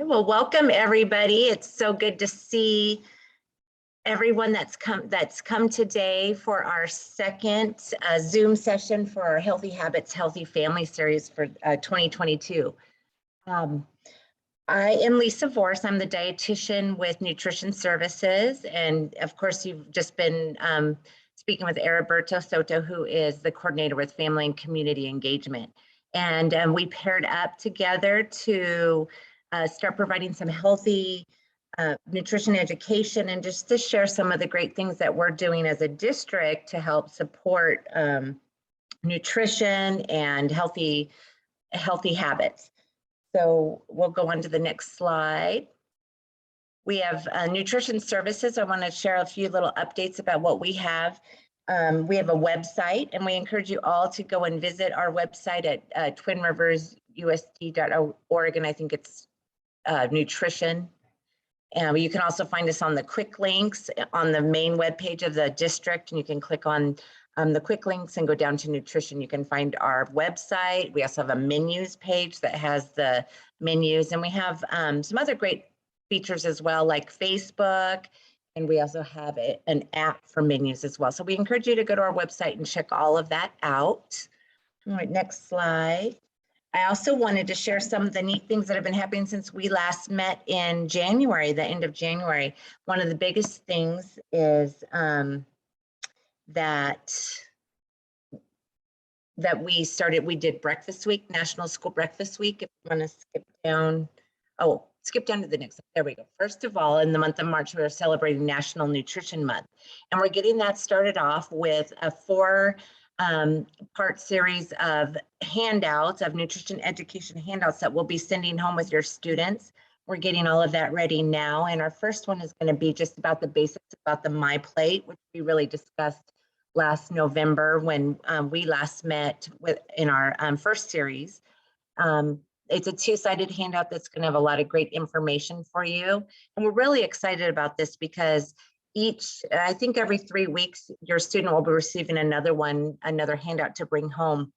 Well, welcome everybody. It's so good to see everyone that's come today for our second Zoom session for our Healthy Habits, Healthy Family series for 2022. I am Lisa Vorse. I'm the dietitian with Nutrition Services. And of course, you've just been speaking with Heriberto Soto, who is the coordinator with Family and Community Engagement. And we paired up together to start providing some healthy nutrition education and just to share some of the great things that we're doing as a district to help support nutrition and healthy habits. So we'll go on to the next slide. We have nutrition services. I want to share a few little updates about what we have. We have a website, and we encourage you all to go and visit our website at twinriversusd.org, and I think it's nutrition. And you can also find us on the quick links on the main webpage of the district, and you can click on the quick links and go down to nutrition. You can find our website. We also have a menus page that has the menus, and we have some other great features as well, like Facebook, and we also have an app for menus as well. So we encourage you to go to our website and check all of that out. All right, next slide. I also wanted to share some of the neat things that have been happening since we last met in January, the end of January. One of the biggest things is that we did Breakfast Week, National School Breakfast Week. If you want to skip down to the next, there we go. First of all, in the month of March, we are celebrating National Nutrition Month. And we're getting that started off with a four-part series of handouts, of nutrition education handouts that we'll be sending home with your students. We're getting all of that ready now. And our first one is going to be just about the basics about the My Plate, which we really discussed last November when we last met in our first series. It's a two-sided handout that's going to have a lot of great information for you. And we're really excited about this because I think every 3 weeks, your student will be receiving another handout to bring home.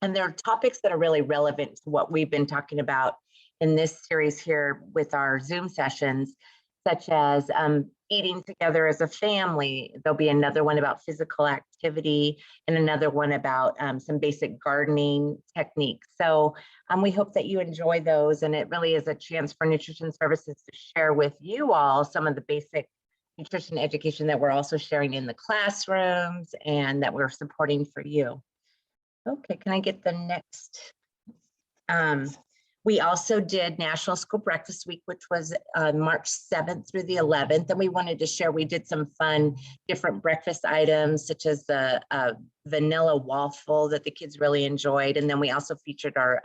And there are topics that are really relevant to what we've been talking about in this series here with our Zoom sessions, such as eating together as a family. There'll be another one about physical activity and another one about some basic gardening techniques. So we hope that you enjoy those, and it really is a chance for Nutrition Services to share with you all some of the basic nutrition education that we're also sharing in the classrooms and that we're supporting for you. Okay, can I get the next? We also did National School Breakfast Week, which was March 7th through the 11th. And we wanted to share, we did some fun, different breakfast items, such as the vanilla waffle that the kids really enjoyed. And then we also featured our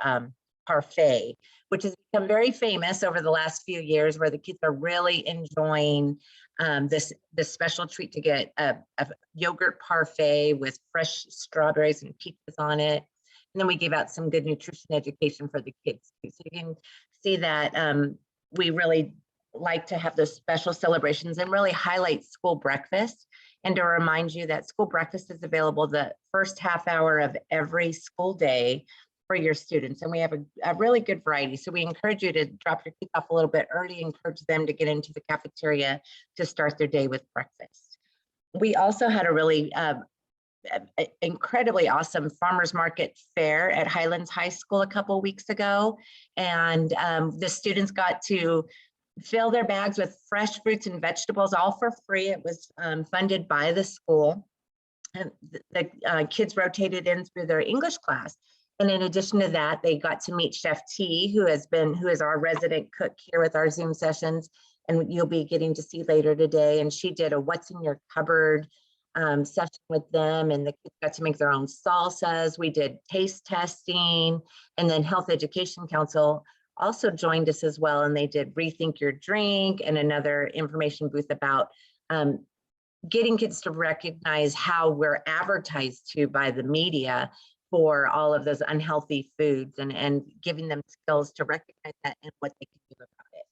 parfait, which has become very famous over the last few years, where the kids are really enjoying this special treat to get a yogurt parfait with fresh strawberries and peaches on it. And then we gave out some good nutrition education for the kids too. So you can see that we really like to have those special celebrations and really highlight school breakfast. And to remind you that school breakfast is available the first half hour of every school day for your students. And we have a really good variety. So we encourage you to drop your kids off a little bit early, encourage them to get into the cafeteria to start their day with breakfast. We also had a really incredibly awesome farmers market fair at Highlands High School a couple of weeks ago, and the students got to fill their bags with fresh fruits and vegetables, all for free. It was funded by the school, and the kids rotated in through their English class. And in addition to that, they got to meet Chef T, who is our resident cook here with our Zoom sessions, and you'll be getting to see later today. And she did a "What's in Your Cupboard" session with them, and the kids got to make their own salsas. We did taste testing, and then Health Education Council also joined us as well, and they did Rethink Your Drink and another information booth about getting kids to recognize how we're advertised to by the media for all of those unhealthy foods, and giving them skills to recognize that and what they can do about it.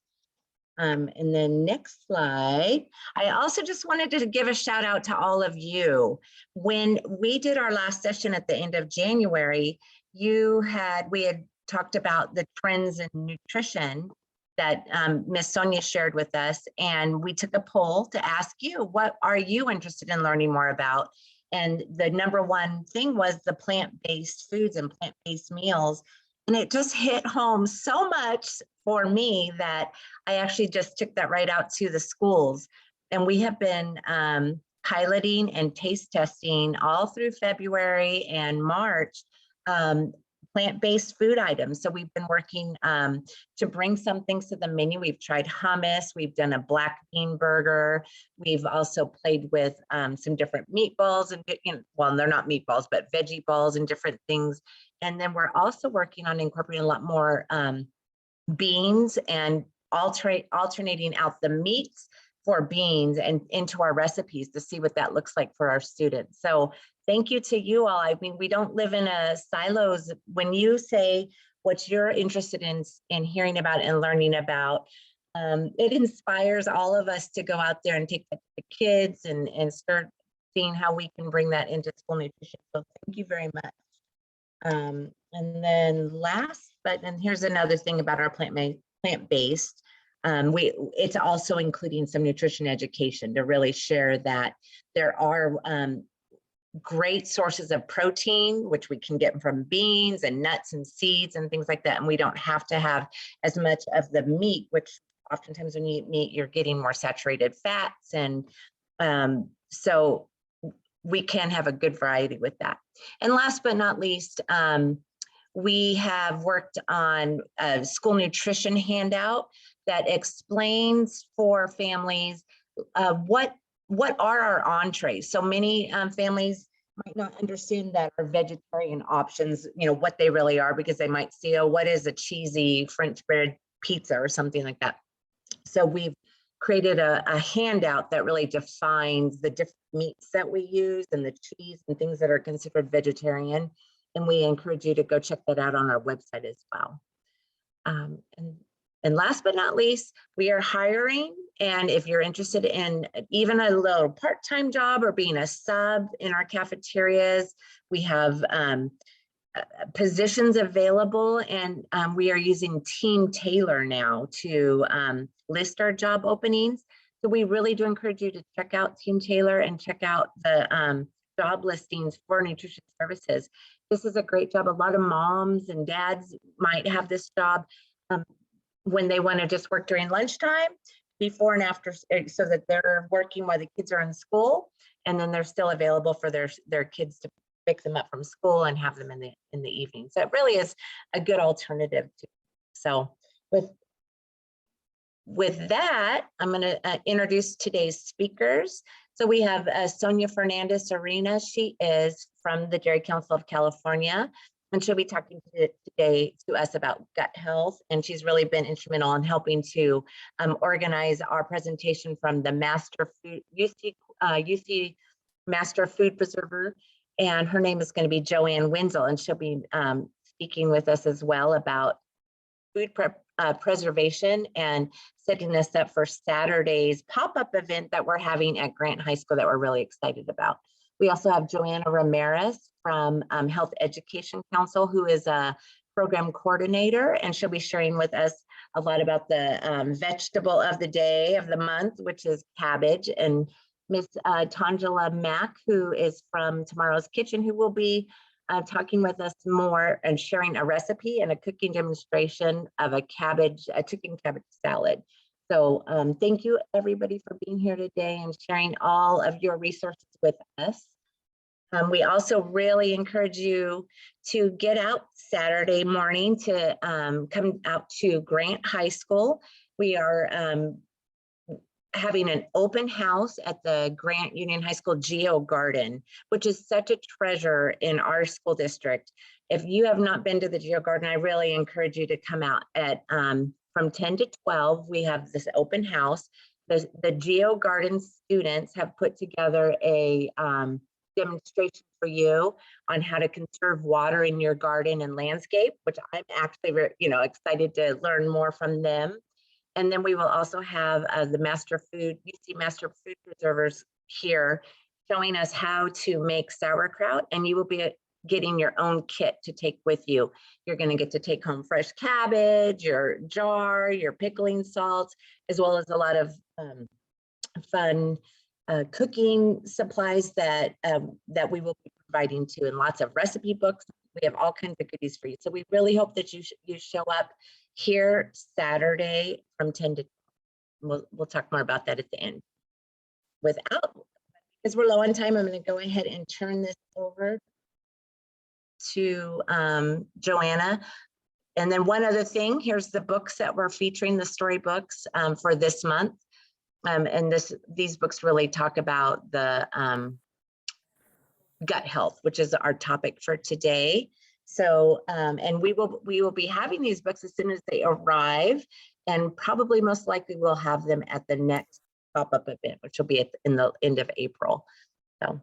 And then next slide. I also just wanted to give a shout out to all of you. When we did our last session at the end of January, we had talked about the trends in nutrition that Miss Sonia shared with us. And we took a poll to ask you, what are you interested in learning more about? And the number one thing was the plant-based foods and plant-based meals. And it just hit home so much for me that I actually just took that right out to the schools. And we have been piloting and taste testing all through February and March, plant-based food items. So we've been working to bring some things to the menu. We've tried hummus, we've done a black bean burger. We've also played with some different meatballs and, well, they're not meatballs, but veggie balls and different things. And then we're also working on incorporating a lot more beans and alternating out the meats for beans and into our recipes to see what that looks like for our students. So thank you to you all. I mean, we don't live in a silos. When you say what you're interested in hearing about and learning about, it inspires all of us to go out there and take that to the kids and start seeing how we can bring that into school nutrition. So thank you very much. And then and here's another thing about our plant-based. It's also including some nutrition education to really share that there are great sources of protein, which we can get from beans and nuts and seeds and things like that. And we don't have to have as much of the meat, which oftentimes when you eat meat, you're getting more saturated fats. And so we can have a good variety with that. And last but not least, we have worked on a school nutrition handout that explains for families what are our entrees. So many families might not understand that our vegetarian options, what they really are, because they might see, oh, what is a cheesy French bread pizza or something like that. So we've created a handout that really defines the different meats that we use and the cheese and things that are considered vegetarian. And we encourage you to go check that out on our website as well. And last but not least, we are hiring. And if you're interested in even a little part-time job or being a sub in our cafeterias, we have positions available, and we are using Team Taylor now to list our job openings. So we really do encourage you to check out Team Taylor and check out the job listings for nutrition services. This is a great job. A lot of moms and dads might have this job when they want to just work during lunchtime, before and after, so that they're working while the kids are in school, and then they're still available for their kids to pick them up from school and have them in the evening. So it really is a good alternative to. So with that, I'm going to introduce today's speakers. So we have Sonia Fernandez Arena. She is from the Dairy Council of California, and she'll be talking today to us about gut health. And she's really been instrumental in helping to organize our presentation from the Master Food UC Master Food Preserver. And her name is going to be Joanne Wenzel, and she'll be speaking with us as well about food preservation and setting us up for Saturday's pop-up event that we're having at Grant High School that we're really excited about. We also have Joanna Ramirez from Health Education Council, who is a program coordinator, and she'll be sharing with us a lot about the vegetable of the day, of the month, which is cabbage. And Miss Tangela Mack, who is from Tomorrow's Kitchen, who will be talking with us more and sharing a recipe and a cooking demonstration of a chicken cabbage salad. So thank you everybody for being here today and sharing all of your resources with us. We also really encourage you to get out Saturday morning to come out to Grant High School. We are having an open house at the Grant Union High School Geo Garden, which is such a treasure in our school district. If you have not been to the Geo Garden, I really encourage you to come out at from 10 to 12. We have this open house. The Geo Garden students have put together a demonstration for you on how to conserve water in your garden and landscape, which I'm actually very, excited to learn more from them. And then we will also have the UC Master Food Preservers here showing us how to make sauerkraut, and you will be getting your own kit to take with you. You're going to get to take home fresh cabbage, your jar, your pickling salts, as well as a lot of fun cooking supplies that that we will be providing too, and lots of recipe books. We have all kinds of goodies for you. So we really hope that you show up here Saturday from 10 to 12. We'll talk more about that at the end. Because we're low on time, I'm going to go ahead and turn this over to Joanna. And then one other thing, here's the books that we're featuring, the storybooks for this month. And these books really talk about the gut health, which is our topic for today. So, and we will be having these books as soon as they arrive, and probably most likely we'll have them at the next pop-up event, which will be in the end of April. So,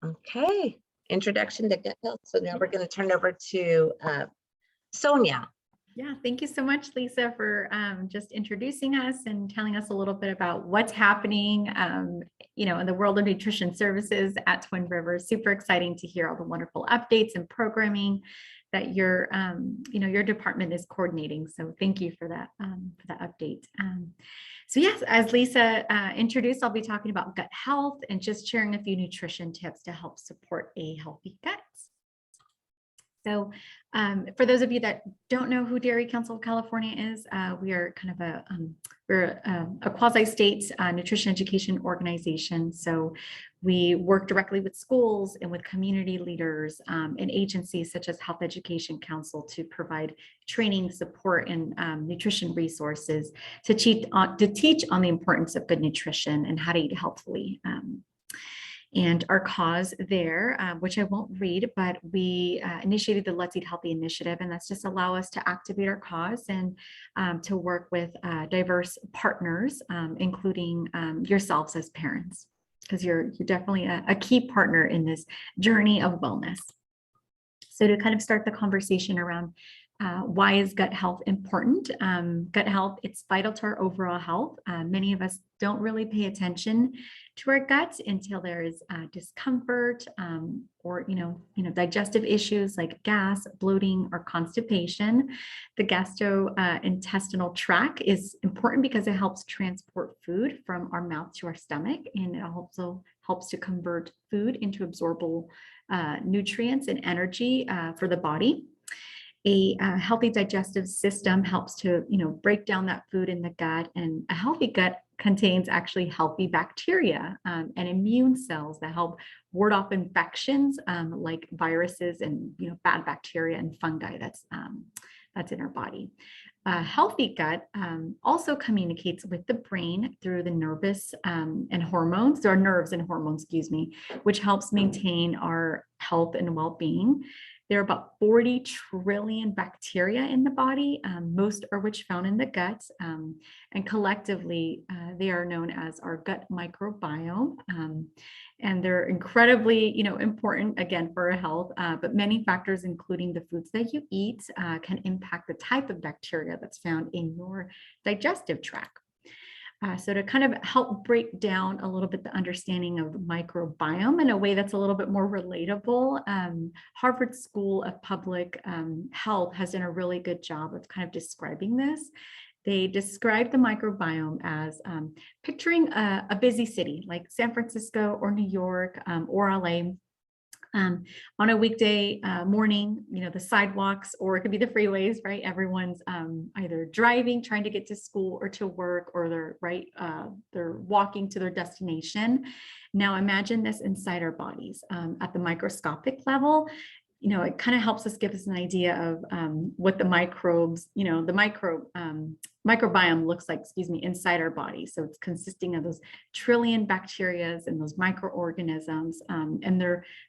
okay, introduction to gut health. So now we're going to turn over to Sonia. Yeah, thank you so much, Lisa, for just introducing us and telling us a little bit about what's happening, in the world of nutrition services at Twin Rivers. Super exciting to hear all the wonderful updates and programming that your department is coordinating. So thank you for that update. So yes, as Lisa introduced, I'll be talking about gut health and just sharing a few nutrition tips to help support a healthy gut. So for those of you that don't know who Dairy Council of California is, we are kind of a quasi-state nutrition education organization. So we work directly with schools and with community leaders and agencies such as Health Education Council to provide training, support, and nutrition resources to teach on the importance of good nutrition and how to eat healthfully. And our cause there, which I won't read, but we initiated the Let's Eat Healthy initiative, and that's just allow us to activate our cause and to work with diverse partners, including yourselves as parents, because you're definitely a key partner in this journey of wellness. So to kind of start the conversation around why is gut health important? Gut health, it's vital to our overall health. Many of us don't really pay attention to our guts until there is discomfort or digestive issues like gas, bloating, or constipation. The gastrointestinal tract is important because it helps transport food from our mouth to our stomach, and it also helps to convert food into absorbable nutrients and energy for the body. A healthy digestive system helps to, break down that food in the gut, and a healthy gut contains actually healthy bacteria and immune cells that help ward off infections like viruses and, bad bacteria and fungi that's in our body. A healthy gut also communicates with the brain through the nerves and hormones, which helps maintain our health and well-being. There are about 40 trillion bacteria in the body, most are which found in the gut, and collectively they are known as our gut microbiome, and they're incredibly, important again for our health. But many factors, including the foods that you eat, can impact the type of bacteria that's found in your digestive tract. So to kind of help break down a little bit the understanding of microbiome in a way that's a little bit more relatable, Harvard School of Public Health has done a really good job of kind of describing this. They describe the microbiome as picturing a busy city like San Francisco or New York or LA. On a weekday morning, the sidewalks, or it could be the freeways, right? Everyone's either driving, trying to get to school or to work, or they're walking to their destination. Now imagine this inside our bodies at the microscopic level. It kind of helps us give us an idea of what the microbes, microbiome looks like, inside our body. So it's consisting of those trillion bacteria and those microorganisms, and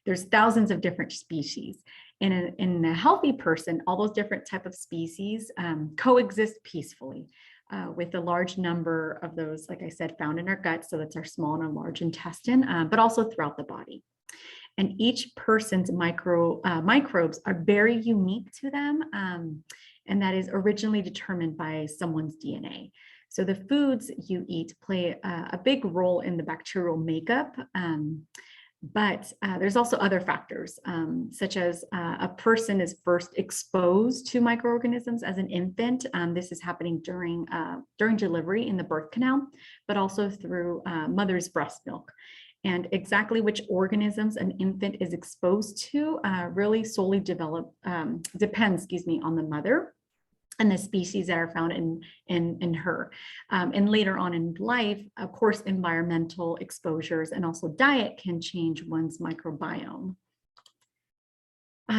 there's thousands of different species. In a healthy person, all those different type of species coexist peacefully with a large number of those, like I said, found in our gut. So that's our small and our large intestine, but also throughout the body. And each person's microbes are very unique to them, and that is originally determined by someone's DNA. So the foods you eat play a big role in the bacterial makeup. But there's also other factors, such as a person is first exposed to microorganisms as an infant. This is happening during delivery in the birth canal, but also through mother's breast milk. And exactly which organisms an infant is exposed to really solely depends, on the mother and the species that are found in her. And later on in life, of course, environmental exposures and also diet can change one's microbiome.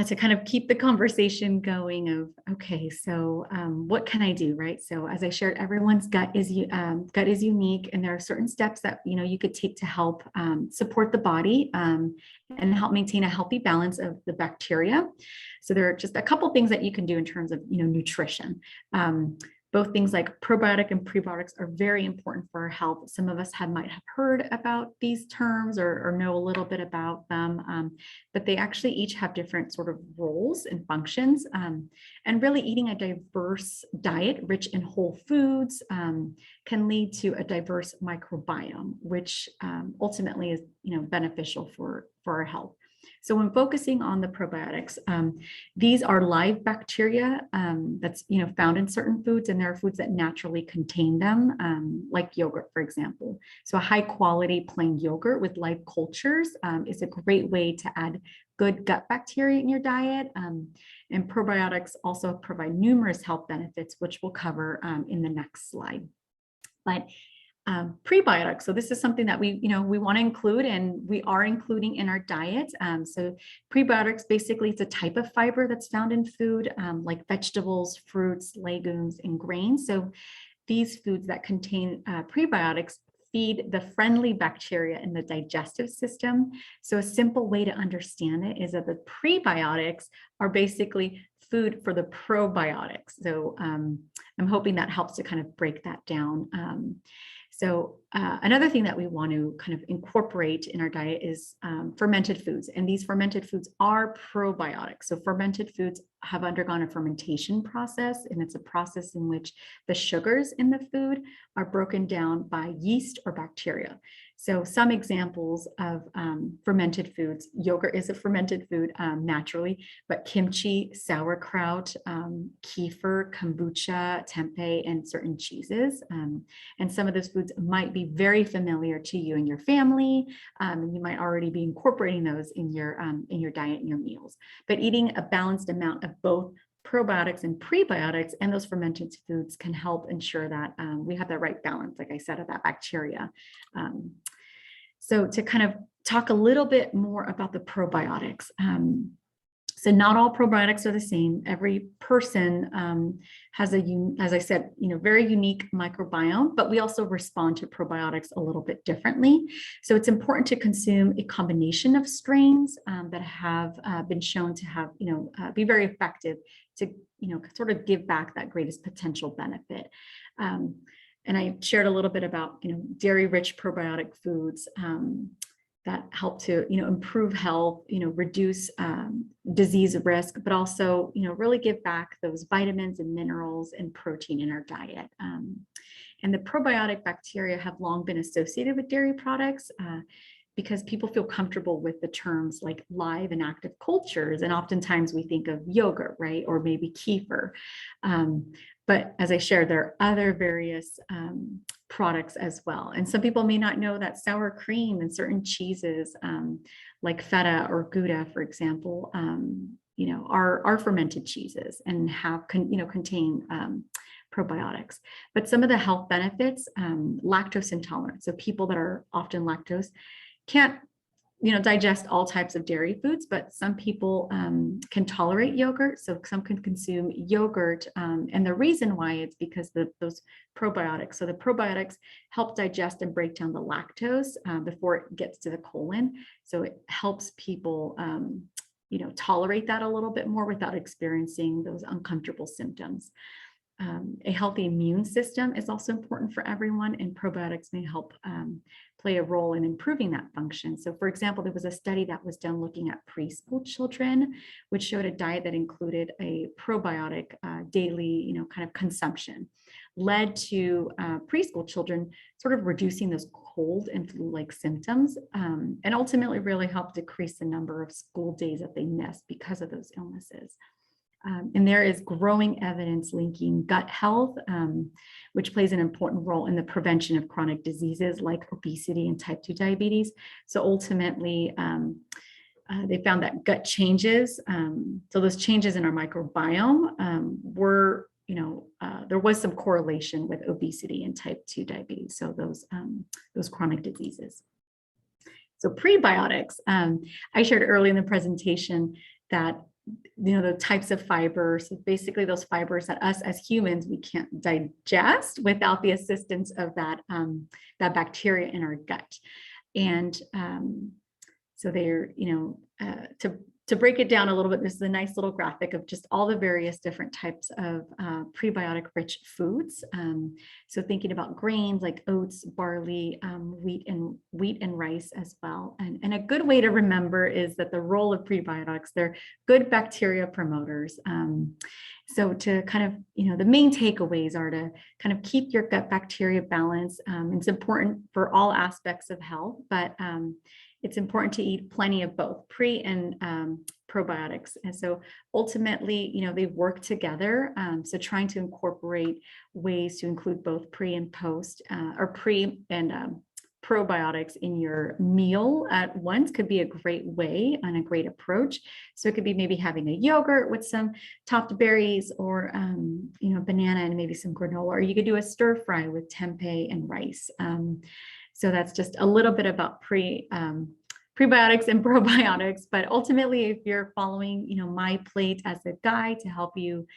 To kind of keep the conversation going of, okay, so what can I do, right? So as I shared, everyone's gut is unique, and there are certain steps that you could take to help support the body and help maintain a healthy balance of the bacteria. So there are just a couple things that you can do in terms of nutrition. Both things like probiotic and prebiotics are very important for our health. Some of us might have heard about these terms or know a little bit about them, but they actually each have different sort of roles and functions. And really eating a diverse diet, rich in whole foods, can lead to a diverse microbiome, which ultimately is beneficial for our health. So when focusing on the probiotics, these are live bacteria that's found in certain foods, and there are foods that naturally contain them, like yogurt, for example. So a high quality plain yogurt with live cultures is a great way to add good gut bacteria in your diet. And probiotics also provide numerous health benefits, which we'll cover in the next slide. But prebiotics. So this is something that we want to include, and we are including in our diet. So prebiotics, basically, it's a type of fiber that's found in food, like vegetables, fruits, legumes, and grains. So these foods that contain prebiotics feed the friendly bacteria in the digestive system. So a simple way to understand it is that the prebiotics are basically food for the probiotics. So I'm hoping that helps to kind of break that down. So another thing that we want to kind of incorporate in our diet is fermented foods. And these fermented foods are probiotics. So fermented foods have undergone a fermentation process, and it's a process in which the sugars in the food are broken down by yeast or bacteria. So some examples of fermented foods: yogurt is a fermented food naturally, but kimchi, sauerkraut, kefir, kombucha, tempeh, and certain cheeses. And some of those foods might be very familiar to you and your family. And you might already be incorporating those in your diet and your meals. But eating a balanced amount of both probiotics and prebiotics and those fermented foods can help ensure that we have the right balance, like I said, of that bacteria. So to kind of talk a little bit more about the probiotics. So not all probiotics are the same. Every person has as I said, very unique microbiome, but we also respond to probiotics a little bit differently. So it's important to consume a combination of strains that have been shown to have, be very effective to, sort of give back that greatest potential benefit. And I shared a little bit about, dairy-rich probiotic foods that help to, improve health, reduce disease risk, but also, really give back those vitamins and minerals and protein in our diet. And the probiotic bacteria have long been associated with dairy products because people feel comfortable with the terms like live and active cultures. And oftentimes we think of yogurt, right? Or maybe kefir. But as I shared, there are other various products as well. And some people may not know that sour cream and certain cheeses like feta or Gouda, for example, are fermented cheeses and have, contain probiotics. But some of the health benefits, lactose intolerance. So people that are often lactose can't digest all types of dairy foods, but some people can tolerate yogurt. So some can consume yogurt. And the reason why it's because those probiotics. So the probiotics help digest and break down the lactose before it gets to the colon. So it helps people, tolerate that a little bit more without experiencing those uncomfortable symptoms. A healthy immune system is also important for everyone, and probiotics may help play a role in improving that function. So for example, there was a study that was done looking at preschool children, which showed a diet that included a probiotic daily, kind of consumption. led to preschool children sort of reducing those cold and flu-like symptoms, and ultimately really helped decrease the number of school days that they missed because of those illnesses. And there is growing evidence linking gut health, which plays an important role in the prevention of chronic diseases like obesity and type 2 diabetes. So ultimately, they found that gut changes, so those changes in our microbiome were, there was some correlation with obesity and type 2 diabetes, so those chronic diseases. So prebiotics, I shared early in the presentation that the types of fibers, so basically those fibers that us as humans, we can't digest without the assistance of that bacteria in our gut. And so they're, to break it down a little bit, this is a nice little graphic of just all the various different types of prebiotic-rich foods. So thinking about grains like oats, barley, wheat and rice as well. And a good way to remember is that the role of prebiotics, they're good bacteria promoters. So to kind of, the main takeaways are to kind of keep your gut bacteria balanced. It's important for all aspects of health, but it's important to eat plenty of both pre and probiotics. And so ultimately, they work together. So trying to incorporate ways to include both pre and post or pre and probiotics in your meal at once could be a great way and a great approach. So it could be maybe having a yogurt with some topped berries or, banana and maybe some granola, or you could do a stir fry with tempeh and rice. So that's just a little bit about prebiotics and probiotics, but ultimately, if you're following, my plate as a guide to help you,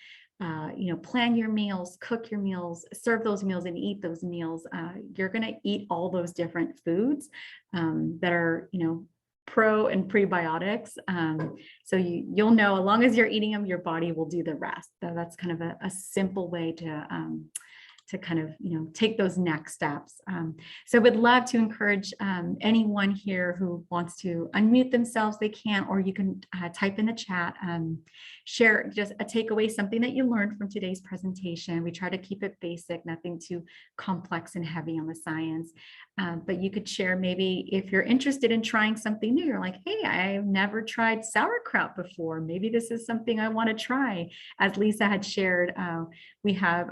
plan your meals, cook your meals, serve those meals and eat those meals, you're going to eat all those different foods that are, pro and prebiotics. So you'll know, as long as you're eating them, your body will do the rest. So that's kind of a simple way to kind of, take those next steps. So would love to encourage anyone here who wants to unmute themselves, they can, or you can type in the chat, share just a takeaway, something that you learned from today's presentation. We try to keep it basic, nothing too complex and heavy on the science. But you could share maybe if you're interested in trying something new, you're like, hey, I've never tried sauerkraut before. Maybe this is something I want to try. As Lisa had shared, we have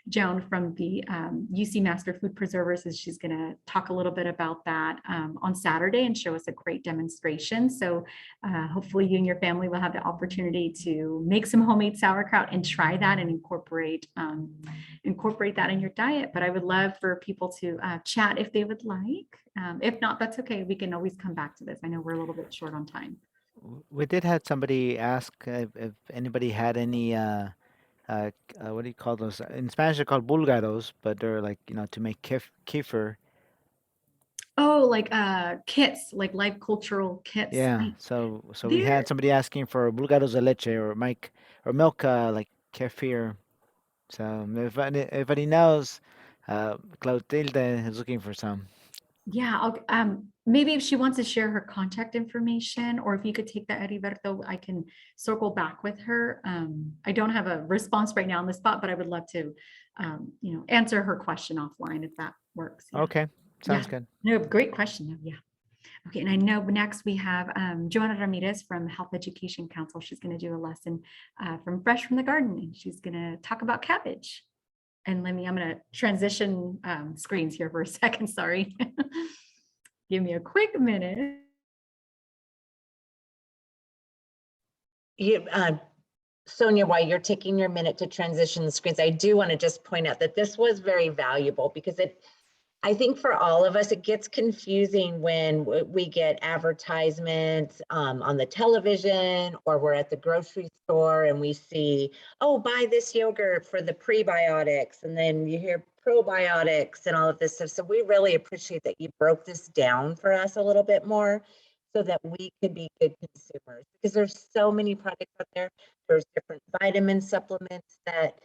Joan from the UC Master Food Preservers, and she's going to talk a little bit about that on Saturday and show us a great demonstration. So hopefully you and your family will have the opportunity to make some homemade sauerkraut and try that and incorporate that in your diet. But I would love for people to chat if they would like. If not, that's okay. We can always come back to this. I know we're a little bit short on time. We did have somebody ask if anybody had any what do you call those? In Spanish, they're called bulgaros, but they're like, to make kefir. Oh, like kits, like life cultural kits. Yeah. So we had somebody asking for bulgaros de leche or milk like kefir. So if anybody knows, Clotilde is looking for some. Yeah, maybe if she wants to share her contact information, or if you could take that, Heriberto, I can circle back with her. I don't have a response right now on the spot, but I would love to, answer her question offline if that works. Yeah. Okay, sounds good. No, great question. Yeah. Okay, and I know next we have Joanna Ramirez from Health Education Council. She's going to do a lesson from Fresh from the Garden, and she's going to talk about cabbage. And I'm going to transition screens here for a second. Sorry. Give me a quick minute. Sonia, while you're taking your minute to transition the screens, I do want to just point out that this was very valuable because I think for all of us, it gets confusing when we get advertisements on the television, or we're at the grocery store and we see, oh, buy this yogurt for the prebiotics, and then you hear probiotics and all of this stuff. So we really appreciate that you broke this down for us a little bit more so that we could be good consumers, because there's so many products out there. There's different vitamin supplements that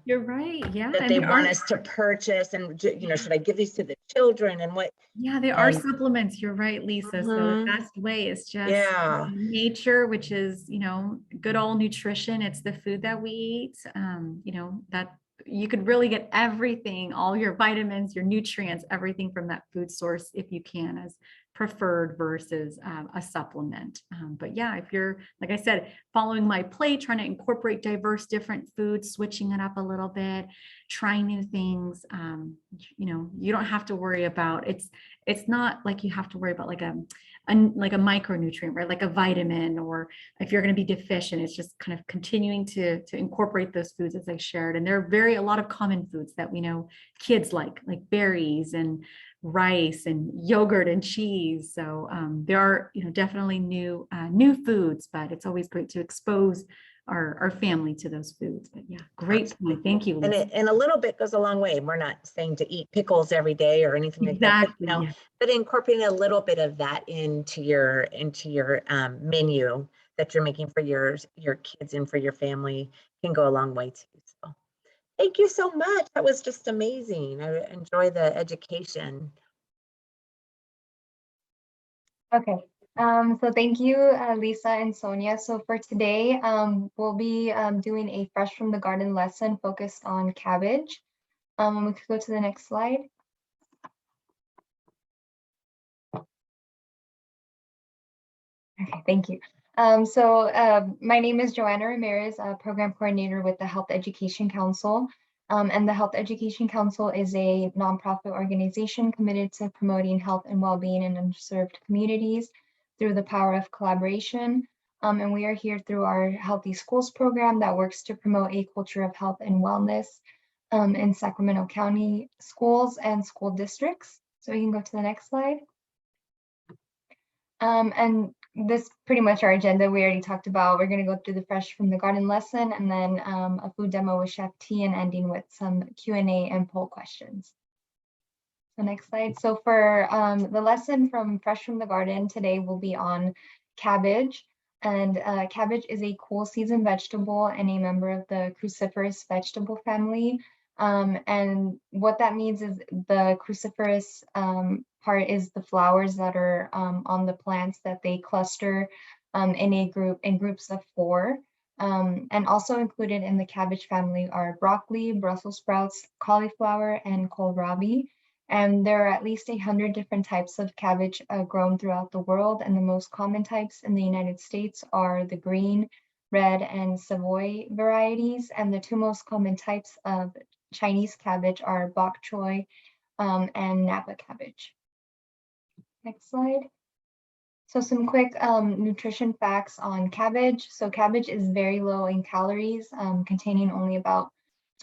you're right. Yeah. that they want us to purchase, and should I give these to the children and what? Yeah, there are supplements. You're right, Lisa. So the best way is just nature, which is, good old nutrition. It's the food that we eat. That you could really get everything, all your vitamins, your nutrients, everything from that food source if you can, as preferred versus a supplement. But yeah, if you're, like I said, following my plate, trying to incorporate diverse different foods, switching it up a little bit, trying new things, you don't have to worry about, it's not like you have to worry about like a micronutrient, right? Like a vitamin, or if you're going to be deficient, it's just kind of continuing to incorporate those foods as I shared. And there are a lot of common foods that we know kids like berries and rice and yogurt and cheese. So there are, definitely new foods, but it's always great to expose our family to those foods. But yeah, great point. Thank you, Lisa. And a little bit goes a long way. We're not saying to eat pickles every day or anything like that, but, Yeah. but incorporating a little bit of that into your menu that you're making for your kids and for your family can go a long way too. So thank you so much. That was just amazing. I enjoy the education. Okay, so thank you, Lisa and Sonia. So for today, we'll be doing a fresh from the garden lesson focused on cabbage. We could go to the next slide. Okay, thank you. My name is Joanna Ramirez, Program Coordinator with the Health Education Council. And the Health Education Council is a nonprofit organization committed to promoting health and well-being in underserved communities through the power of collaboration. And we are here through our Healthy Schools program that works to promote a culture of health and wellness in Sacramento County schools and school districts. So we can go to the next slide. And this pretty much our agenda we already talked about. We're going to go through the fresh from the garden lesson, and then a food demo with Chef T, and ending with some Q&A and poll questions. So next slide. So for the lesson from fresh from the garden today will be on cabbage. And cabbage is a cool season vegetable and a member of the cruciferous vegetable family. And what that means is the cruciferous part is the flowers that are on the plants that they cluster in groups of 4. And also included in the cabbage family are broccoli, Brussels sprouts, cauliflower, and kohlrabi. And there are at least 100 different types of cabbage grown throughout the world. And the most common types in the United States are the green, red, and Savoy varieties. And the 2 most common types of Chinese cabbage are bok choy and Napa cabbage. Next slide. So some quick nutrition facts on cabbage. So cabbage is very low in calories, containing only about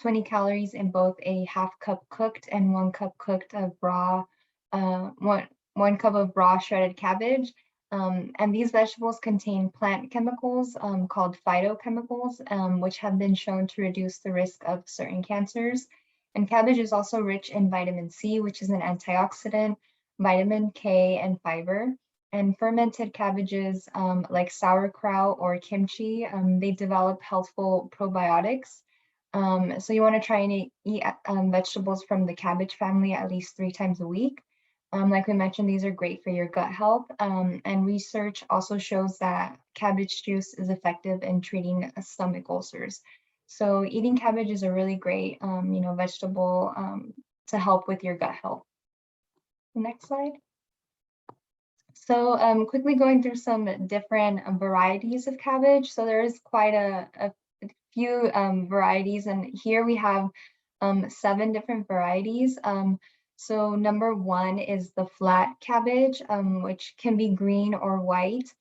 20 calories in both a 1/2 cup cooked and 1 cup cooked of raw, 1 cup of raw shredded cabbage. And these vegetables contain plant chemicals called phytochemicals, which have been shown to reduce the risk of certain cancers. And cabbage is also rich in vitamin C, which is an antioxidant, vitamin K, and fiber. And fermented cabbages like sauerkraut or kimchi, they develop healthful probiotics. So you want to try and eat vegetables from the cabbage family at least 3 times a week. Like we mentioned, these are great for your gut health. And research also shows that cabbage juice is effective in treating stomach ulcers. So eating cabbage is a really great, vegetable to help with your gut health. Next slide. So quickly going through some different varieties of cabbage. So there is quite a few varieties, and here we have 7 different varieties. So number 1 is the flat cabbage, which can be green or white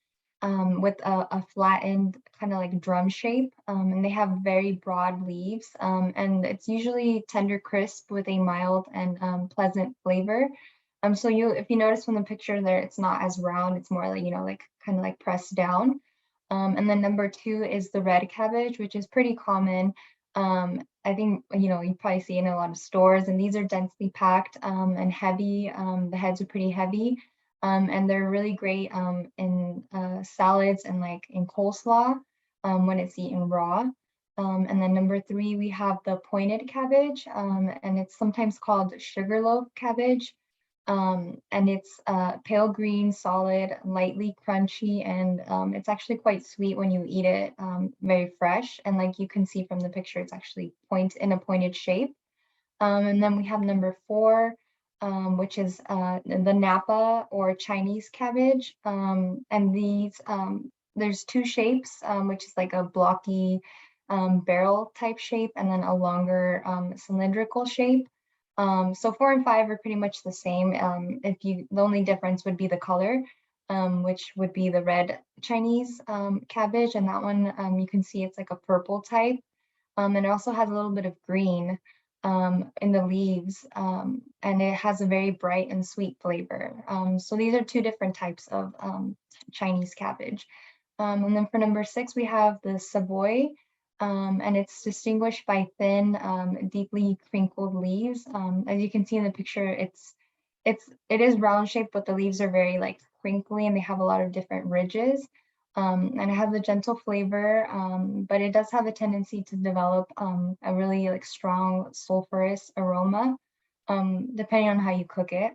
with a flattened kind of like drum shape. And they have very broad leaves, and it's usually tender crisp with a mild and pleasant flavor. So if you notice from the picture there, it's not as round, it's more like, kind of like pressed down. And then number 2 is the red cabbage, which is pretty common. I think, you probably see it in a lot of stores, and these are densely packed and heavy. The heads are pretty heavy, and they're really great in salads and like in coleslaw when it's eaten raw. And then number 3, we have the pointed cabbage, and it's sometimes called sugarloaf cabbage. And it's pale green, solid, lightly crunchy, and it's actually quite sweet when you eat it, very fresh. And like you can see from the picture, it's actually in a pointed shape. And then we have number 4, which is the Napa or Chinese cabbage. And these, there's 2 shapes, which is like a blocky barrel type shape, and then a longer cylindrical shape. So 4 and 5 are pretty much the same. The only difference would be the color, which would be the red Chinese cabbage, and that one you can see it's like a purple type. And it also has a little bit of green in the leaves, and it has a very bright and sweet flavor. So these are 2 different types of Chinese cabbage. And then for number 6, we have the Savoy, and it's distinguished by thin, deeply crinkled leaves. As you can see in the picture, it is round shaped, but the leaves are very like crinkly, and they have a lot of different ridges. And it has a gentle flavor, but it does have a tendency to develop a really like strong sulfurous aroma, depending on how you cook it.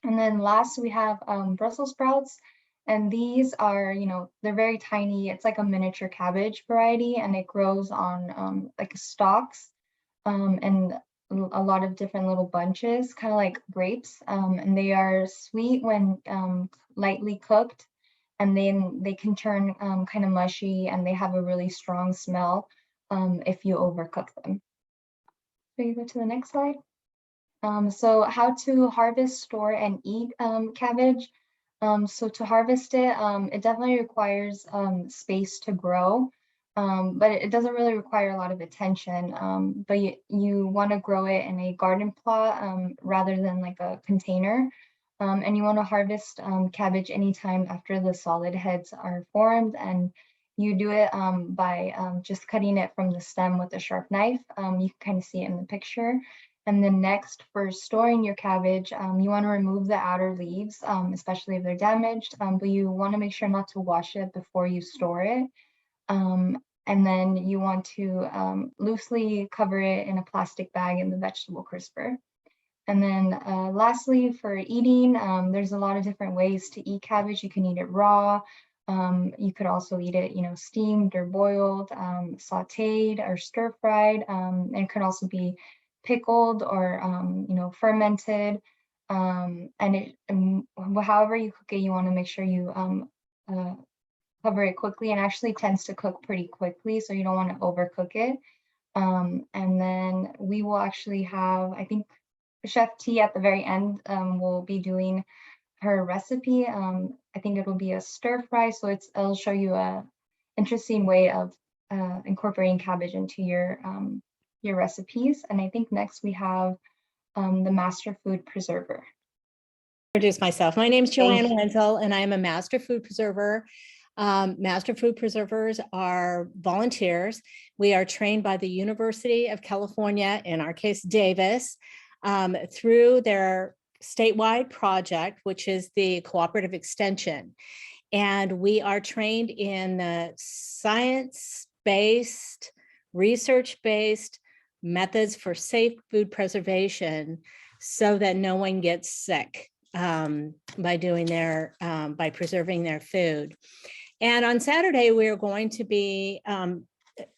And then last we have Brussels sprouts, and these are, they're very tiny. It's like a miniature cabbage variety, and it grows on like stalks and a lot of different little bunches, kind of like grapes. And they are sweet when lightly cooked, and then they can turn kind of mushy, and they have a really strong smell if you overcook them. So you go to the next slide. So how to harvest, store, and eat cabbage. So to harvest it, it definitely requires space to grow, but it doesn't really require a lot of attention. But you want to grow it in a garden plot rather than like a container. And you want to harvest cabbage anytime after the solid heads are formed, and you do it by just cutting it from the stem with a sharp knife. You can kind of see it in the picture. And then next, for storing your cabbage, you want to remove the outer leaves, especially if they're damaged, but you want to make sure not to wash it before you store it. And then you want to loosely cover it in a plastic bag in the vegetable crisper. And then lastly, for eating, there's a lot of different ways to eat cabbage. You can eat it raw. You could also eat it, steamed or boiled, sauteed or stir-fried. And it could also be pickled or, fermented. And however you cook it, you want to make sure you cover it quickly, and actually tends to cook pretty quickly, so you don't want to overcook it. And then we will actually have, I think, Chef T at the very end will be doing her recipe. I think it will be a stir fry, so it'll show you a interesting way of incorporating cabbage into your recipes. And I think next we have the Master Food Preserver. Introduce myself. My name is Joanna Ramirez, and I am a Master Food Preserver. Master Food Preservers are volunteers. We are trained by the University of California, in our case, Davis, through their statewide project, which is the Cooperative Extension. And we are trained in the science-based, research-based methods for safe food preservation so that no one gets sick by preserving their food. And on Saturday, we're going to be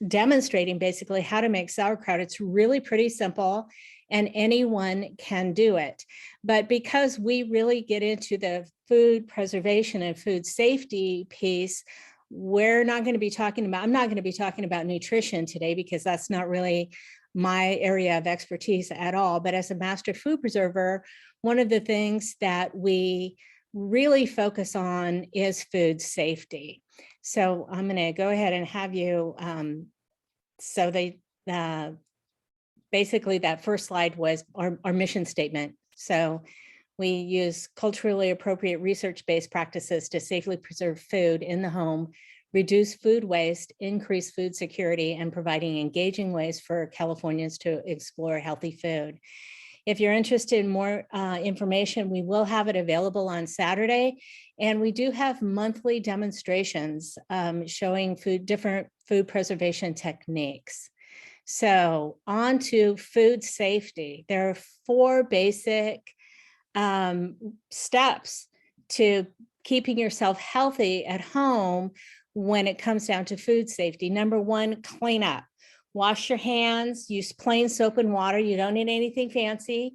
demonstrating basically how to make sauerkraut. It's really pretty simple, and anyone can do it. But because we really get into the food preservation and food safety piece, I'm not going to be talking about nutrition today, because that's not really my area of expertise at all. But as a master food preserver, one of the things that we really focus on is food safety. So I'm going to go ahead and have you, basically that first slide was our mission statement. So we use culturally appropriate research-based practices to safely preserve food in the home, reduce food waste, increase food security, and providing engaging ways for Californians to explore healthy food. If you're interested in more information, we will have it available on Saturday. And we do have monthly demonstrations showing different food preservation techniques. So on to food safety. There are 4 basic steps to keeping yourself healthy at home when it comes down to food safety. Number one, clean up. Wash your hands, use plain soap and water. You don't need anything fancy,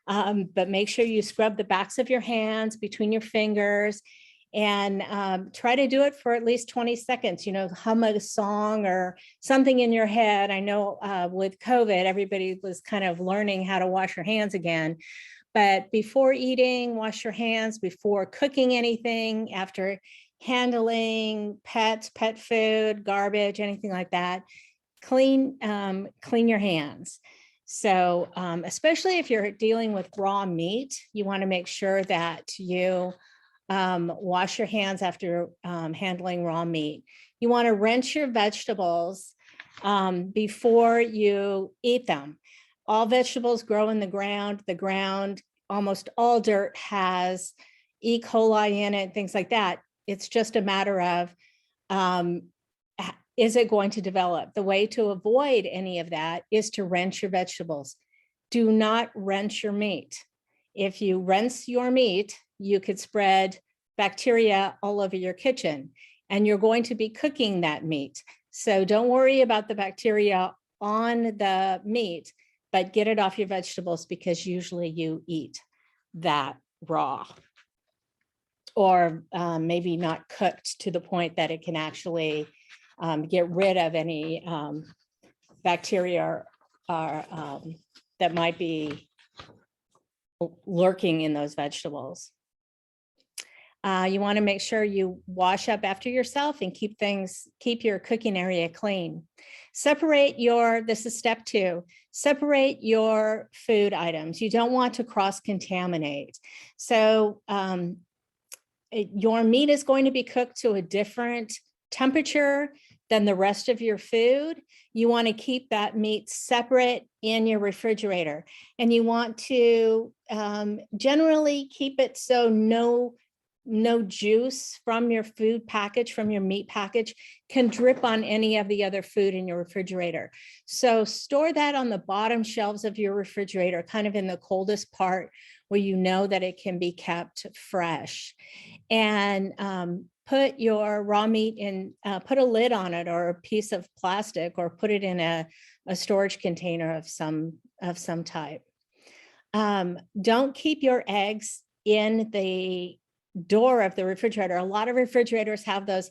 but make sure you scrub the backs of your hands between your fingers, and try to do it for at least 20 seconds, hum a song or something in your head. I know with COVID, everybody was kind of learning how to wash your hands again, but before eating, wash your hands. Before cooking anything, after handling pets, pet food, garbage, anything like that, clean your hands. So especially if you're dealing with raw meat, you want to make sure that you wash your hands after handling raw meat. You want to rinse your vegetables before you eat them. All vegetables grow in the ground. The ground, almost all dirt has E. coli in it, things like that. It's just a matter of, is it going to develop? The way to avoid any of that is to rinse your vegetables. Do not rinse your meat. If you rinse your meat, you could spread bacteria all over your kitchen, and you're going to be cooking that meat. So don't worry about the bacteria on the meat, but get it off your vegetables, because usually you eat that raw, or maybe not cooked to the point that it can actually get rid of any bacteria or that might be lurking in those vegetables. You want to make sure you wash up after yourself and keep your cooking area clean. This is step 2, separate your food items. You don't want to cross-contaminate. So your meat is going to be cooked to a different temperature than the rest of your food. You want to keep that meat separate in your refrigerator, and you want to generally keep it so no juice from your food package, from your meat package, can drip on any of the other food in your refrigerator. So store that on the bottom shelves of your refrigerator, kind of in the coldest part where you know that it can be kept fresh. And put your raw meat in, put a lid on it or a piece of plastic, or put it in a storage container of some type. Don't keep your eggs in the door of the refrigerator. A lot of refrigerators have those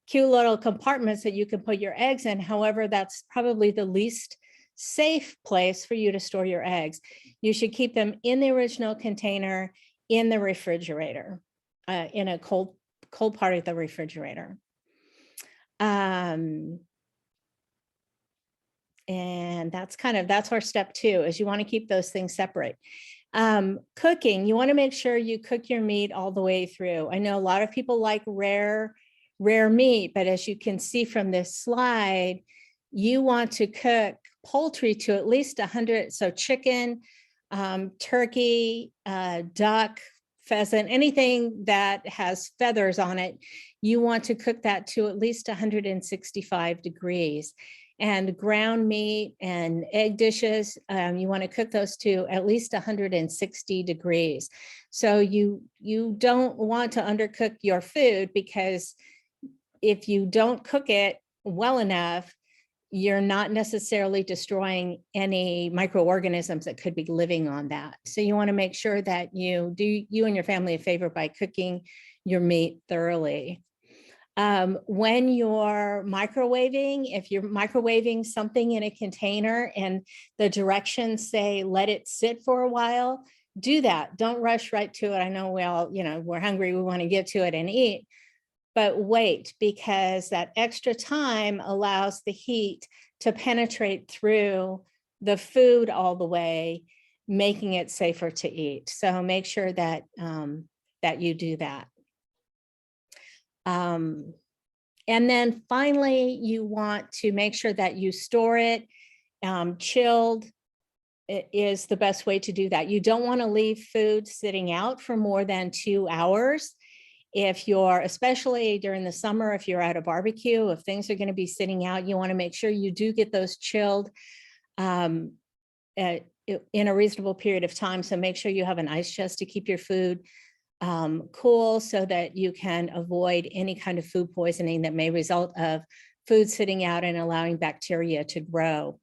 cute little compartments that you can put your eggs in. However, that's probably the least safe place for you to store your eggs. You should keep them in the original container in the refrigerator, in a cold part of the refrigerator. And that's our step 2, is you want to keep those things separate. Cooking, you want to make sure you cook your meat all the way through. I know a lot of people like rare meat, but as you can see from this slide, you want to cook poultry to at least 100. So chicken, turkey, duck, pheasant, anything that has feathers on it, you want to cook that to at least 165 degrees. And ground meat and egg dishes, you want to cook those to at least 160 degrees. So you don't want to undercook your food, because if you don't cook it well enough, you're not necessarily destroying any microorganisms that could be living on that. So you want to make sure that you do you and your family a favor by cooking your meat thoroughly. When you're microwaving, if you're microwaving something in a container and the directions say let it sit for a while, do that. Don't rush right to it. I know we all, we're hungry, we want to get to it and eat, but wait, because that extra time allows the heat to penetrate through the food all the way, making it safer to eat. So make sure that that you do that. And then finally, you want to make sure that you store it chilled. It is the best way to do that. You don't want to leave food sitting out for more than 2 hours. If you're, especially during the summer, if you're at a barbecue, if things are going to be sitting out, you want to make sure you do get those chilled in a reasonable period of time. So make sure you have an ice chest to keep your food cool so that you can avoid any kind of food poisoning that may result of food sitting out and allowing bacteria to grow.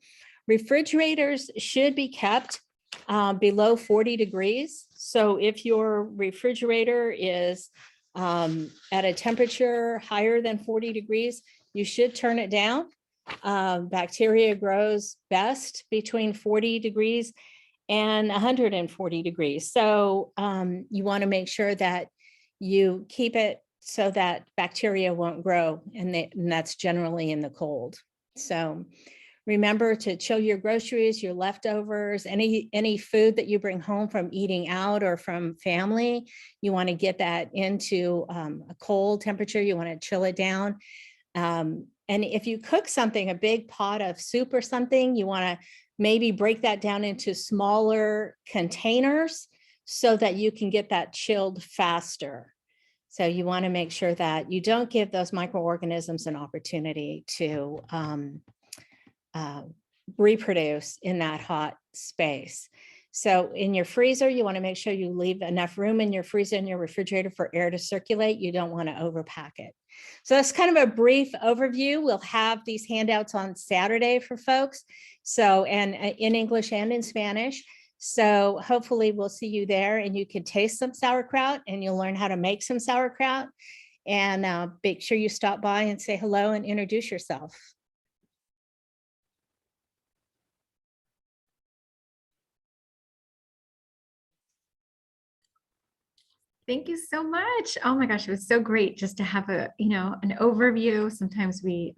Refrigerators should be kept below 40 degrees. So if your refrigerator is at a temperature higher than 40 degrees, you should turn it down. Bacteria grows best between 40 degrees and 140 degrees. So you want to make sure that you keep it so that bacteria won't grow, and that's generally in the cold. So remember to chill your groceries, your leftovers, any food that you bring home from eating out or from family. You want to get that into a cold temperature. You want to chill it down. And if you cook something, a big pot of soup or something, you want to maybe break that down into smaller containers so that you can get that chilled faster. So you want to make sure that you don't give those microorganisms an opportunity to reproduce in that hot space. So in your freezer, you want to make sure you leave enough room in your freezer and your refrigerator for air to circulate. You don't want to overpack it. So that's kind of a brief overview. We'll have these handouts on Saturday for folks. So, and in English and in Spanish. So hopefully we'll see you there and you can taste some sauerkraut and you'll learn how to make some sauerkraut. And make sure you stop by and say hello and introduce yourself. Thank you so much. Oh my gosh, it was so great just to have a, an overview. Sometimes we,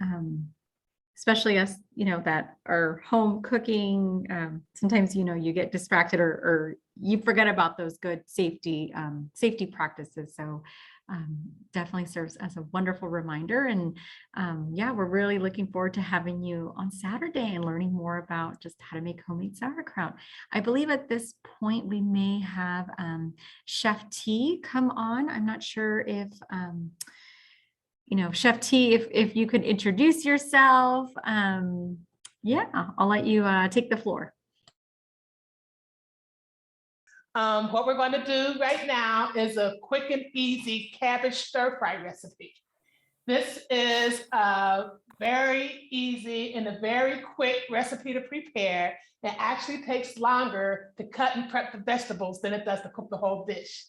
especially us, that are home cooking, sometimes, you get distracted or you forget about those good safety practices. So definitely serves as a wonderful reminder. And yeah, we're really looking forward to having you on Saturday and learning more about just how to make homemade sauerkraut. I believe at this point we may have Chef T come on. I'm not sure if, Chef T, if you could introduce yourself. Yeah, I'll let you take the floor. What we're going to do right now is a quick and easy cabbage stir fry recipe. This is a very easy and a very quick recipe to prepare. It actually takes longer to cut and prep the vegetables than it does to cook the whole dish.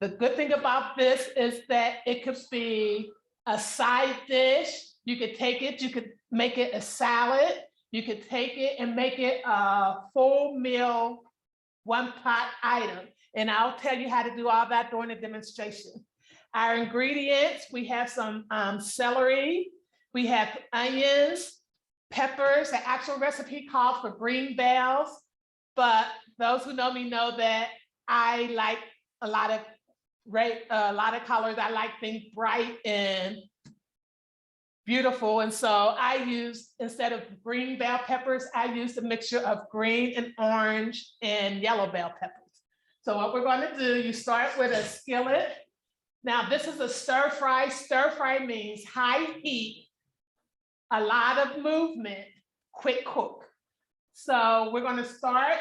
The good thing about this is that it could be a side dish. You could take it, you could make it a salad. You could take it and make it a full meal, one pot item. And I'll tell you how to do all that during the demonstration. Our ingredients, we have some celery, we have onions, peppers. The actual recipe calls for green bells, but those who know me know that I like a lot of colors. I like things bright and beautiful. And so I use, instead of green bell peppers, I use a mixture of green and orange and yellow bell peppers. So what we're going to do, you start with a skillet. Now this is a stir fry. Stir fry means high heat, a lot of movement, quick cook. So we're going to start,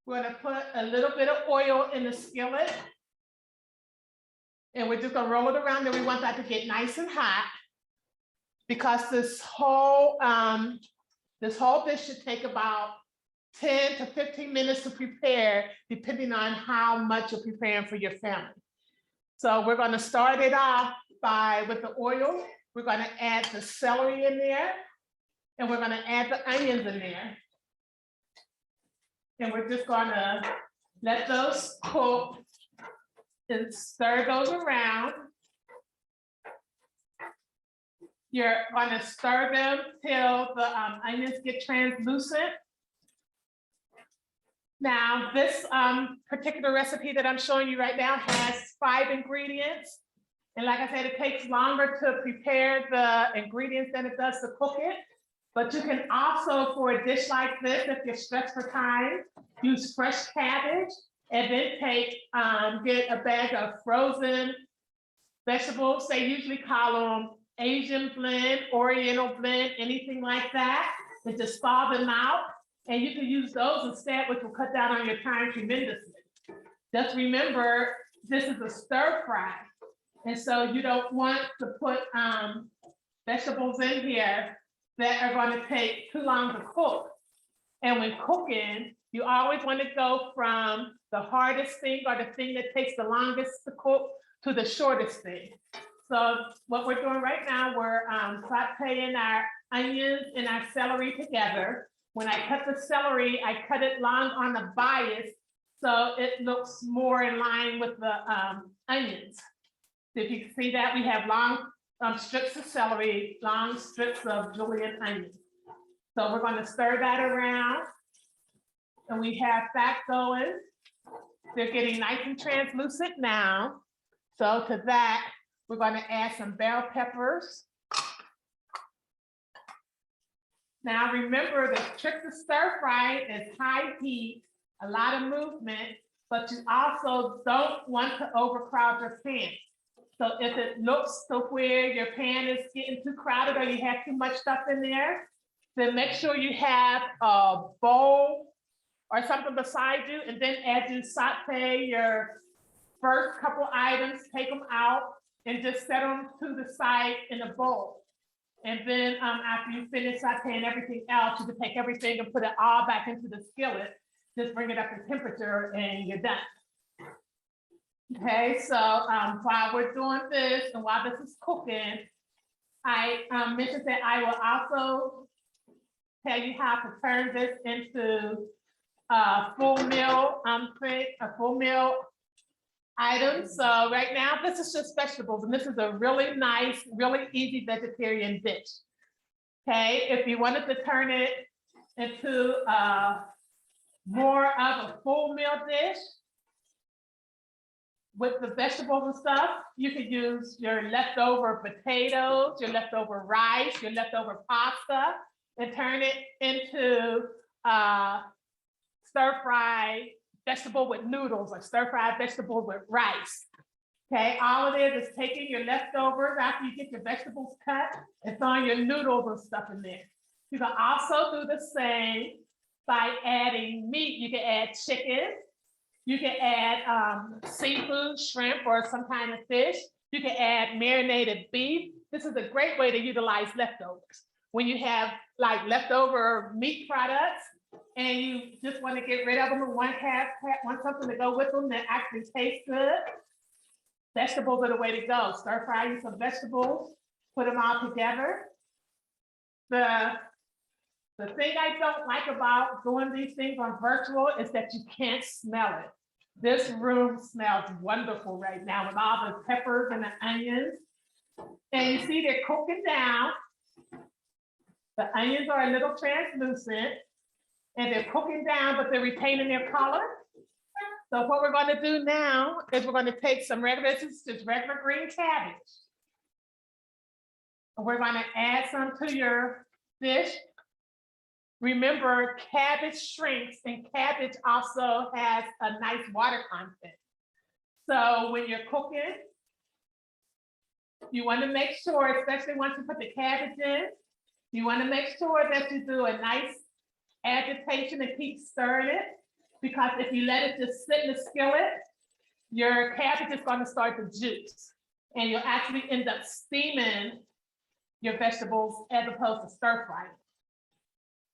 we're going to put a little bit of oil in the skillet. And we're just going to roll it around, and we want that to get nice and hot, because this whole dish should take about 10 to 15 minutes to prepare, depending on how much you're preparing for your family. So we're going to start it off with the oil. We're going to add the celery in there, and we're going to add the onions in there. And we're just going to let those cook and stir those around. You're going to stir them till the onions get translucent. Now, this particular recipe that I'm showing you right now has 5 ingredients. And like I said, it takes longer to prepare the ingredients than it does to cook it. But you can also, for a dish like this, if you're stretched for time, use fresh cabbage, and then get a bag of frozen vegetables. They usually call them Asian blend, Oriental blend, anything like that. And just thaw them out And you can use those instead, which will cut down on your time tremendously. Just remember, this is a stir fry. And so you don't want to put vegetables in here that are going to take too long to cook. And when cooking, you always want to go from the hardest thing or the thing that takes the longest to cook to the shortest thing. So what we're doing right now, we're sauteing our onions and our celery together. When I cut the celery, I cut it long on the bias so it looks more in line with the onions. If you can see that, we have long strips of celery, long strips of julienne onion. So we're going to stir that around. And we have that going. They're getting nice and translucent now. So to that, we're going to add some bell peppers. Now remember, the trick to stir fry is high heat, a lot of movement, but you also don't want to overcrowd your pan. So if it looks to where your pan is getting too crowded or you have too much stuff in there, then make sure you have a bowl or something beside you. And then as you saute your first couple items, take them out and just set them to the side in a bowl. And then after you finish sauteing everything else, you can take everything and put it all back into the skillet. Just bring it up to temperature and you're done. Okay, so while we're doing this and while this is cooking, I mentioned that I will also tell you how to turn this into a full meal item. So right now, this is just vegetables, and this is a really nice, really easy vegetarian dish. Okay, if you wanted to turn it into more of a full meal dish with the vegetables and stuff, you could use your leftover potatoes, your leftover rice, your leftover pasta, and turn it into stir-fried vegetable with noodles or stir-fried vegetables with rice. Okay, all it is taking your leftovers after you get your vegetables cut and throwing your noodles and stuff in there. You can also do the same by adding meat. You can add chicken. You can add seafood, shrimp, or some kind of fish. You can add marinated beef. This is a great way to utilize leftovers. When you have like leftover meat products and you just want to get rid of them and want something to go with them that actually tastes good, vegetables are the way to go. Stir fry you some vegetables, put them all together. The thing I don't like about doing these things on virtual is that you can't smell it. This room smells wonderful right now with all the peppers and the onions. And you see they're cooking down. The onions are a little translucent and they're cooking down, but they're retaining their color. So what we're going to do now is we're going to take some regular green cabbage. And we're going to add some to your dish. Remember, cabbage shrinks and cabbage also has a nice water content. So when you're cooking, you want to make sure, especially once you put the cabbage in, you want to make sure that you do a nice agitation and keep stirring it, because if you let it just sit in the skillet, your cabbage is going to start to juice and you'll actually end up steaming your vegetables as opposed to stir frying.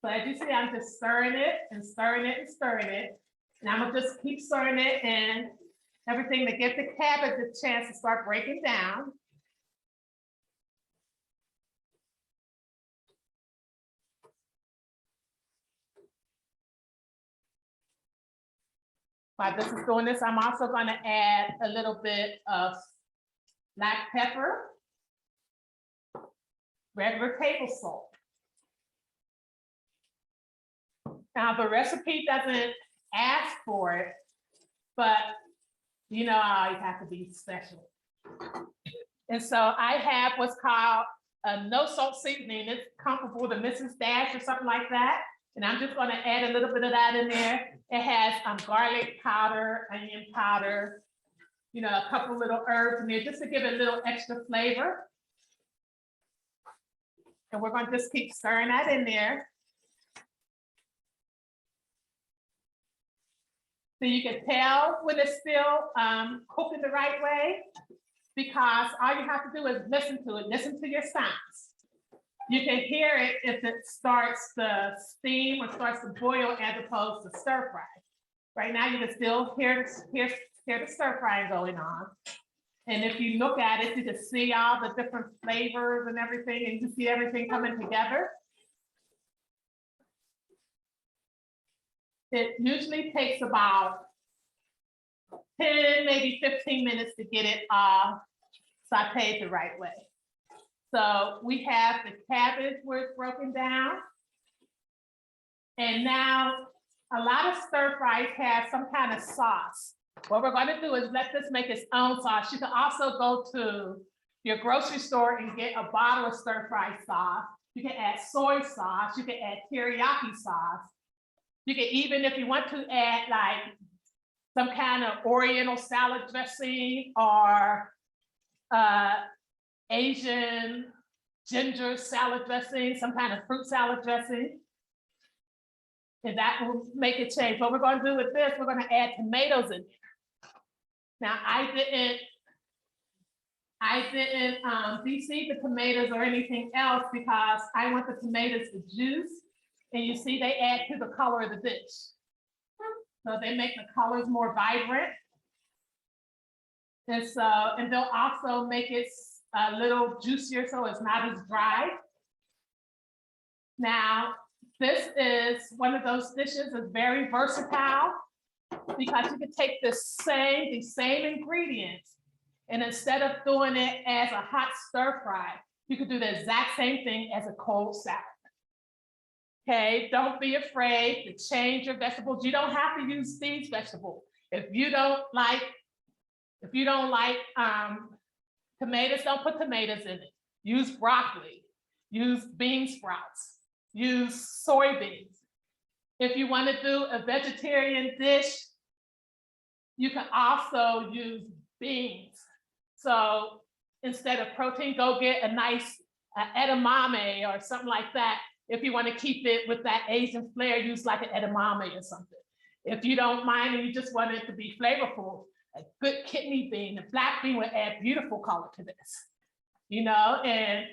So as you see, I'm just stirring it and stirring it and stirring it. And I'm gonna just keep stirring it and everything to get the cabbage a chance to start breaking down. While this is doing this, I'm also going to add a little bit of black pepper, regular table salt. Now, the recipe doesn't ask for it, but you know, I always have to be special. And so I have what's called a no salt seasoning. It's comparable to Mrs. Dash or something like that. And I'm just going to add a little bit of that in there. It has garlic powder, onion powder, you know, a couple little herbs in there just to give it a little extra flavor. And we're going to just keep stirring that in there. So you can tell when it's still cooking the right way, because all you have to do is listen to it, listen to your sounds. You can hear it if it starts to steam or starts to boil as opposed to stir fry. Right now, you can still hear the stir frying going on. And if you look at it, you can see all the different flavors and everything, and you can see everything coming together. It usually takes about 10, maybe 15 minutes to get it sauteed the right way. So we have the cabbage where it's broken down. And now a lot of stir fries have some kind of sauce. What we're going to do is let this make its own sauce. You can also go to your grocery store and get a bottle of stir fry sauce. You can add soy sauce. You can add teriyaki sauce. You can even, if you want to add like some kind of Oriental salad dressing or Asian ginger salad dressing, some kind of fruit salad dressing. And that will make it change. What we're going to do with this, we're going to add tomatoes in there. Now, I didn't de-seed the tomatoes or anything else because I want the tomatoes to juice. And you see they add to the color of the dish. So they make the colors more vibrant. And so, and they'll also make it a little juicier so it's not as dry. Now, this is one of those dishes that's very versatile because you can take the same ingredients, and instead of doing it as a hot stir fry, you could do the exact same thing as a cold salad. Okay, don't be afraid to change your vegetables. You don't have to use these vegetables. If you don't like tomatoes, don't put tomatoes in it. Use broccoli, use bean sprouts, use soybeans. If you want to do a vegetarian dish, you can also use beans. So instead of protein, go get a nice edamame or something like that. If you want to keep it with that Asian flair, use like an edamame or something. If you don't mind and you just want it to be flavorful, a good kidney bean, a black bean would add beautiful color to this, you know. And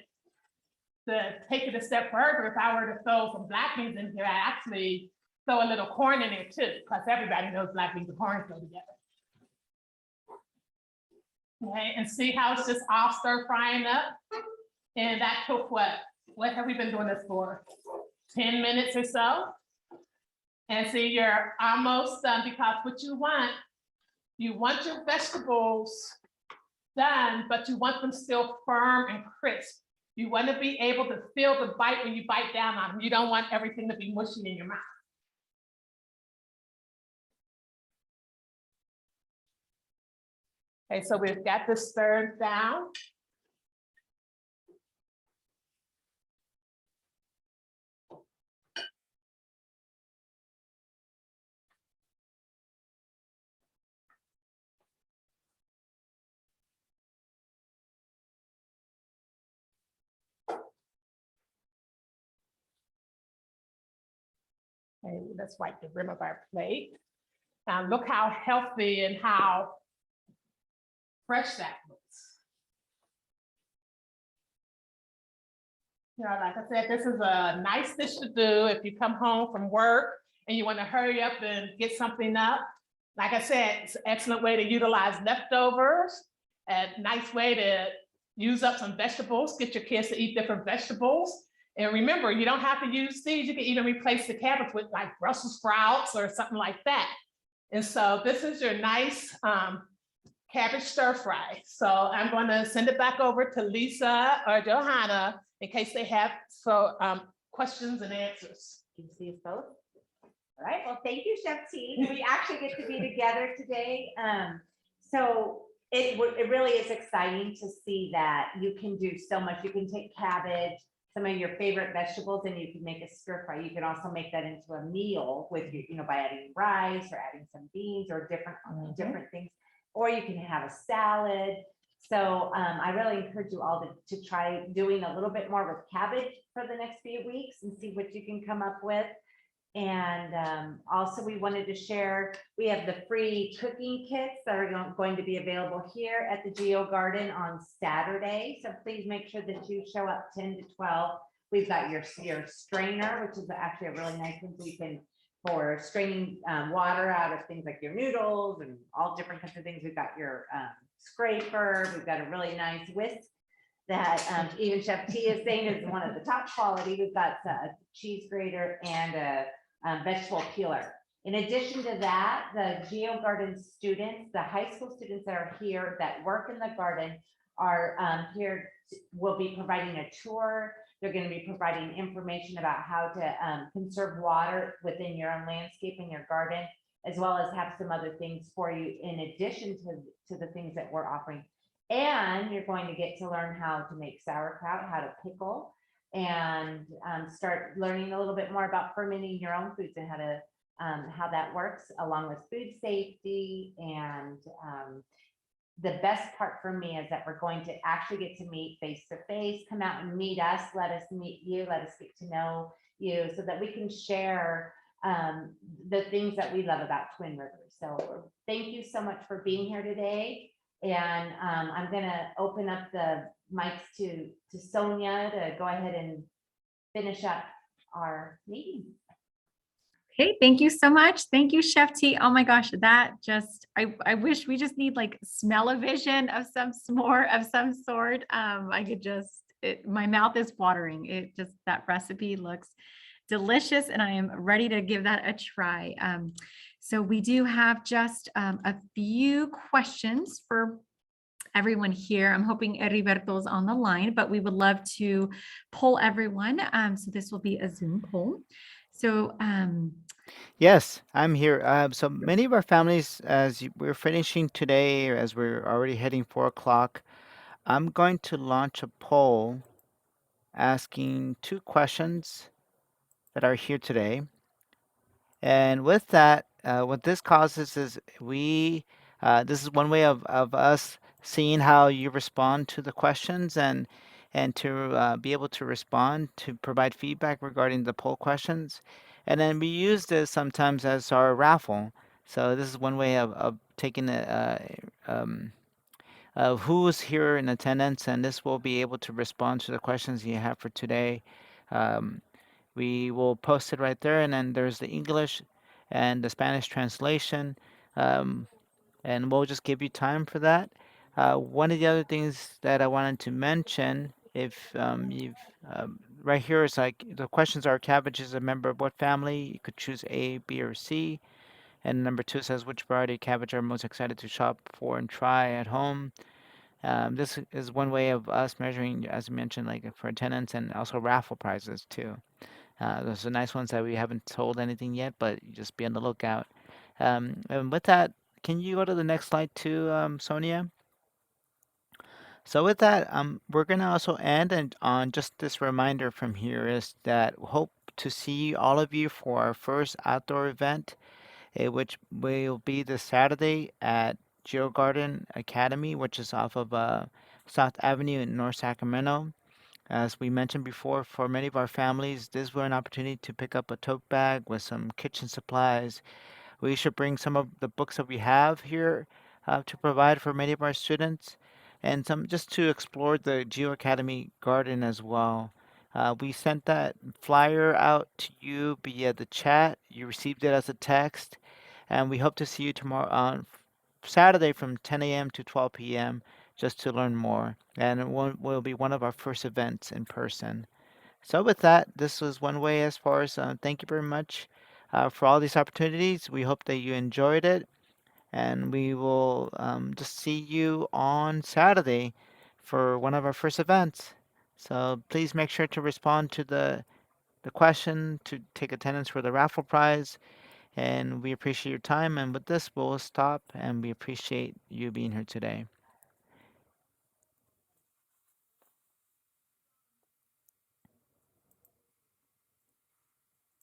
to take it a step further, if I were to throw some black beans in here, I actually throw a little corn in there too, because everybody knows black beans and corn go together. Okay, and see how it's just all stir frying up? And that took what have we been doing this for? 10 minutes or so. And see, you're almost done, because what you want your vegetables done, but you want them still firm and crisp. You want to be able to feel the bite when you bite down on them. You don't want everything to be mushy in your mouth. Okay, so we've got this stirred down. Okay, let's wipe the rim of our plate. Now look how healthy and how fresh that looks. You know, like I said, this is a nice dish to do if you come home from work and you want to hurry up and get something up. Like I said, it's an excellent way to utilize leftovers, a nice way to use up some vegetables, get your kids to eat different vegetables. And remember, you don't have to use these. You can even replace the cabbage with like Brussels sprouts or something like that. And so this is your nice cabbage stir fry. So I'm going to send it back over to Lisa or Johanna in case they have questions and answers. Can you see us both? All right, well, thank you, Chef T. We actually get to be together today. So it really is exciting to see that you can do so much. You can take cabbage, some of your favorite vegetables, and you can make a stir fry. You can also make that into a meal with, you know, by adding rice or adding some beans or different things, or you can have a salad. So I really encourage you all to try doing a little bit more with cabbage for the next few weeks and see what you can come up with. And also we wanted to share, we have the free cooking kits that are going to be available here at the Geo Garden on Saturday. So please make sure that you show up 10 to 12. We've got your strainer, which is actually a really nice one, so you can, for straining water out of things like your noodles and all different kinds of things. We've got your scraper. We've got a really nice whisk that even Chef T is saying is one of the top quality. We've got a cheese grater and a vegetable peeler. In addition to that, the Geo Garden students, the high school students that are here that work in the garden are here, will be providing a tour. They're going to be providing information about how to conserve water within your own landscape in your garden, as well as have some other things for you in addition to the things that we're offering. And you're going to get to learn how to make sauerkraut, how to pickle, and start learning a little bit more about fermenting your own foods and how that works, along with food safety. And the best part for me is that we're going to actually get to meet face to face. Come out and meet us. Let us meet you. Let us get to know you so that we can share the things that we love about Twin Rivers. So thank you so much for being here today. And I'm going to open up the mics to Sonia to go ahead and finish up our meeting. Okay, thank you so much. Thank you, Chef T. Oh my gosh, that just, I wish we just need like smell-o-vision of some more of some sort. I could just, my mouth is watering. It just, that recipe looks delicious and I am ready to give that a try. So we do have just a few questions for everyone here. I'm hoping Heriberto's on the line, but we would love to poll everyone. So this will be a Zoom poll. So Yes, I'm here. So many of our families, we're finishing today, or as we're already heading 4 o'clock, I'm going to launch a poll asking 2 questions that are here today. And with that, what this causes is this is one way of us seeing how you respond to the questions and to be able to respond, to provide feedback regarding the poll questions. And then we use this sometimes as our raffle. So this is one way of taking who's here in attendance, and this will be able to respond to the questions you have for today. Um, we will post it right there, and then there's the English and the Spanish translation, um, and we'll just give you time for that. One of the other things that I wanted to mention, if you've right here is like the questions are: cabbage is a member of what family? You could choose A, B, or C. And number 2 says which variety of cabbage are most excited to shop for and try at home. This is one way of us measuring, as I mentioned, like for attendance and also raffle prizes too. Those are nice ones that we haven't sold anything yet, but just be on the lookout. And with that, can you go to the next slide too, Sonia? So with that, we're gonna also end and on just this reminder from here is that hope to see all of you for our first outdoor event, which will be this Saturday at Geo Garden Academy, which is off of South Avenue in North Sacramento. As we mentioned before, for many of our families, this was an opportunity to pick up a tote bag with some kitchen supplies. We should bring some of the books that we have here to provide for many of our students, and some just to explore the Geo Academy garden as well. We sent that flyer out to you via the chat. You received it as a text, and we hope to see you tomorrow on Saturday from 10 a.m. to 12 p.m. just to learn more. And it will be one of our first events in person. So with that, this was one way as far as thank you very much for all these opportunities. We hope that you enjoyed it, and we will just see you on Saturday for one of our first events. So please make sure to respond to the question to take attendance for the raffle prize. And we appreciate your time. And with this, we'll stop, and we appreciate you being here today.